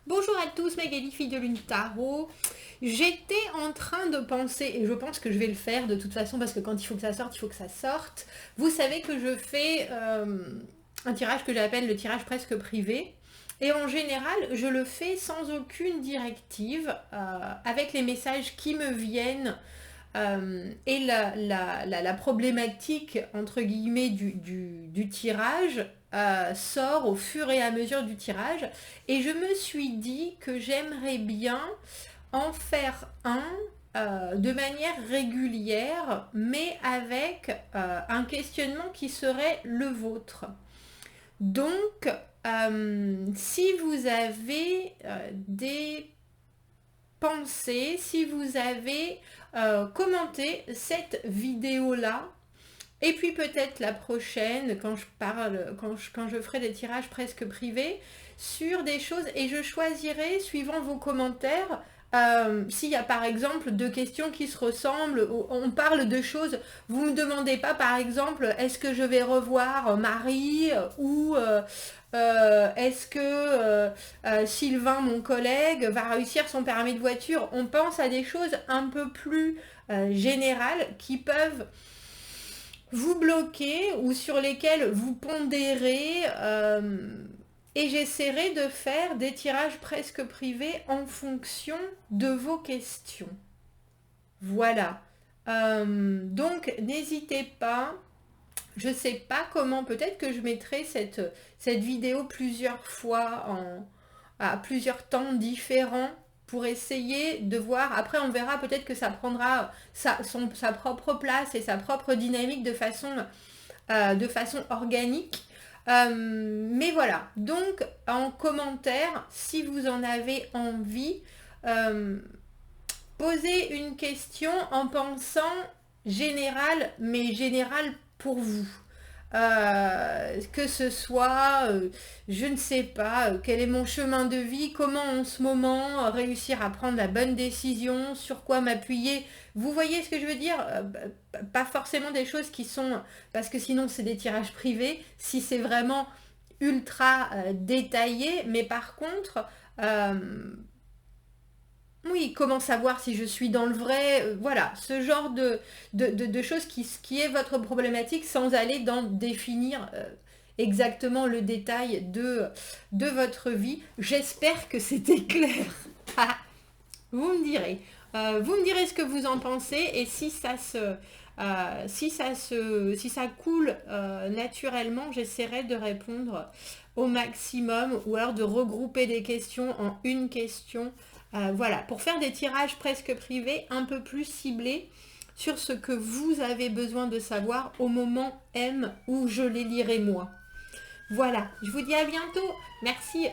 Bonjour à tous, Magali, fille de Lune Tarot. J'étais en train de penser, et je pense que je vais le faire de toute façon, parce que quand il faut que ça sorte, il faut que ça sorte. Vous savez que je fais un tirage que j'appelle le tirage presque privé. Et en général, je le fais sans aucune directive, avec les messages qui me viennent et la problématique, entre guillemets, du tirage sort au fur et à mesure du tirage. Et je me suis dit que j'aimerais bien en faire un de manière régulière, mais avec un questionnement qui serait le vôtre. Donc, si vous avez des pensées, si vous avez commenté cette vidéo-là, et puis peut-être la prochaine, quand je parle, quand je ferai des tirages presque privés, sur des choses, et je choisirai, suivant vos commentaires, s'il y a par exemple deux questions qui se ressemblent, on parle de choses, vous ne me demandez pas par exemple, est-ce que je vais revoir Marie ou est-ce que Sylvain, mon collègue, va réussir son permis de voiture. On pense à des choses un peu plus générales qui peuvent vous bloquer ou sur lesquelles vous pondérez et j'essaierai de faire des tirages presque privés en fonction de vos questions. Voilà. Donc n'hésitez pas. Je ne sais pas comment, peut-être que je mettrai cette vidéo plusieurs fois à plusieurs temps différents pour essayer de voir. Après, on verra, peut-être que ça prendra sa propre place et sa propre dynamique de façon organique. Mais voilà, donc en commentaire, si vous en avez envie, posez une question en pensant général, mais général pour vous. Que ce soit, je ne sais pas, quel est mon chemin de vie, comment en ce moment réussir à prendre la bonne décision, sur quoi m'appuyer. Vous voyez ce que je veux dire? Pas forcément des choses qui sont, parce que sinon c'est des tirages privés, si c'est vraiment ultra détaillé, mais par contre, oui, comment savoir si je suis dans le vrai, voilà, ce genre de choses qui est votre problématique sans aller dans définir exactement le détail de votre vie. J'espère que c'était clair. Vous me direz. Vous me direz ce que vous en pensez et si si ça coule naturellement, j'essaierai de répondre au maximum ou alors de regrouper des questions en une question. Voilà, pour faire des tirages presque privés un peu plus ciblés sur ce que vous avez besoin de savoir au moment M où je les lirai moi. Voilà, je vous dis à bientôt. Merci.